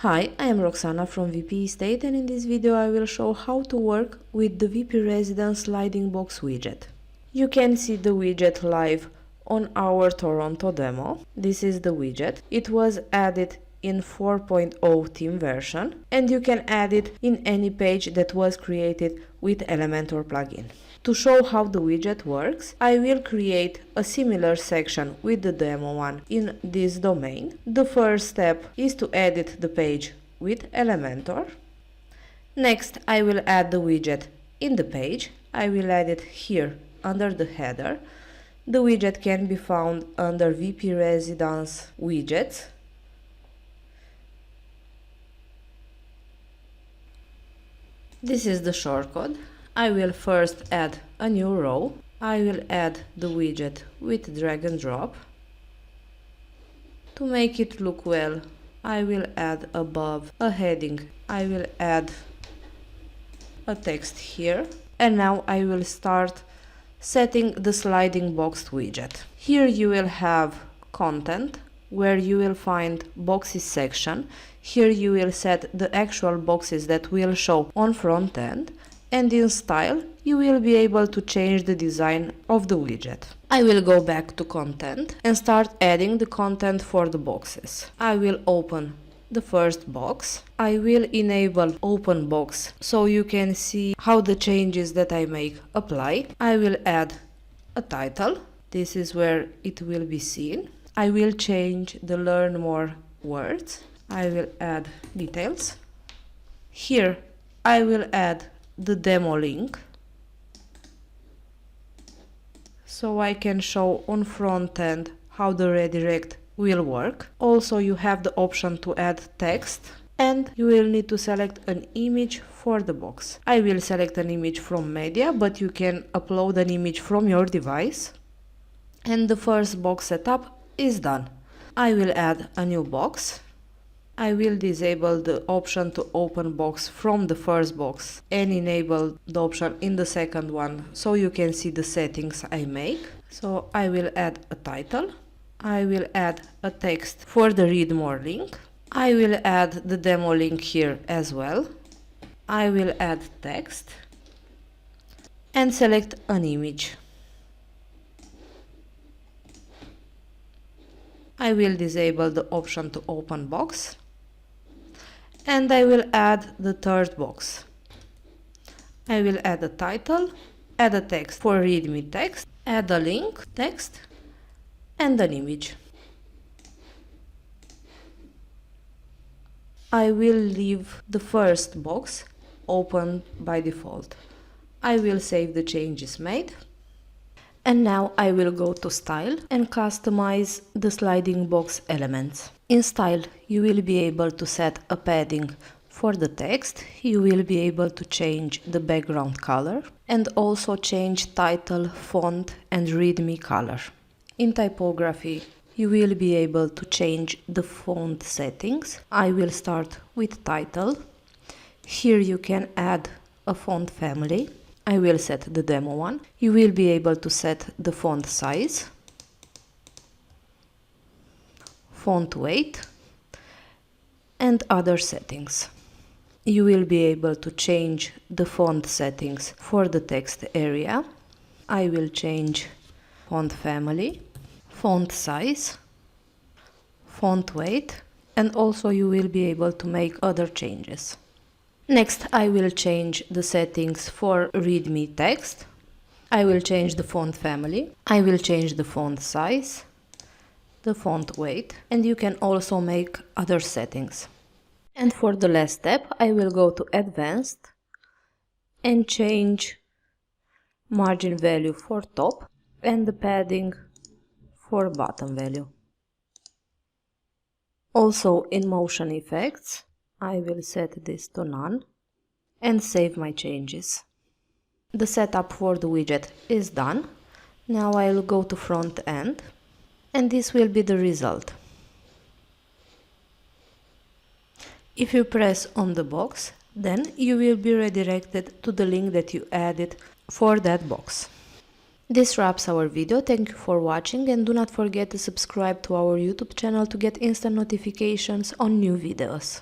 Hi, I am Roxana from WpEstate, and in this video I will show how to work with the WpResidence sliding box widget. You can see the widget live on our Toronto demo. This is the widget. It was added in 4.0 theme version, and you can add it in any page that was created with Elementor plugin. To show how the widget works, I will create a similar section with the demo one in this domain. The first step is to edit the page with Elementor. Next, I will add the widget in the page. I will add it here under the header. The widget can be found under WpResidence widgets. This is the shortcode. I will first add a new row. I will add the widget with drag and drop. To make it look well, I will add above a heading. I will add a text here. And now I will start setting the sliding box widget. Here you will have content, where you will find boxes section. Here you will set the actual boxes that will show on front end. And in style, you will be able to change the design of the widget. I will go back to content and start adding the content for the boxes. I will open the first box. I will enable open box so you can see how the changes that I make apply. I will add a title. This is where it will be seen. I will change the learn more words. I will add details. Here I will add the demo link so I can show on front end how the redirect will work. Also, you have the option to add text, and you will need to select an image for the box. I will select an image from media, but you can upload an image from your device. And the first box setup is done. I will add a new box. I will disable the option to open box from the first box and enable the option in the second one so you can see the settings I make. So I will add a title. I will add a text for the read more link. I will add the demo link here as well. I will add text and select an image. I will disable the option to open box. And I will add the third box. I will add a title, add a text for readme text, add a link, text, and an image. I will leave the first box open by default. I will save the changes made. And now I will go to Style and customize the sliding box elements. In Style, you will be able to set a padding for the text. You will be able to change the background color and also change title, font and readme color. In typography, you will be able to change the font settings. I will start with title. Here you can add a font family. I will set the demo one. You will be able to set the font size, font weight, and other settings. You will be able to change the font settings for the text area. I will change font family, font size, font weight, and also you will be able to make other changes. Next, I will change the settings for readme text. I will change the font family. I will change the font size, the font weight, and you can also make other settings. And for the last step, I will go to Advanced and change margin value for top and the padding for bottom value. Also in Motion Effects, I will set this to none and save my changes. The setup for the widget is done. Now I will go to front end and this will be the result. If you press on the box, then you will be redirected to the link that you added for that box. This wraps our video. Thank you for watching and do not forget to subscribe to our YouTube channel to get instant notifications on new videos.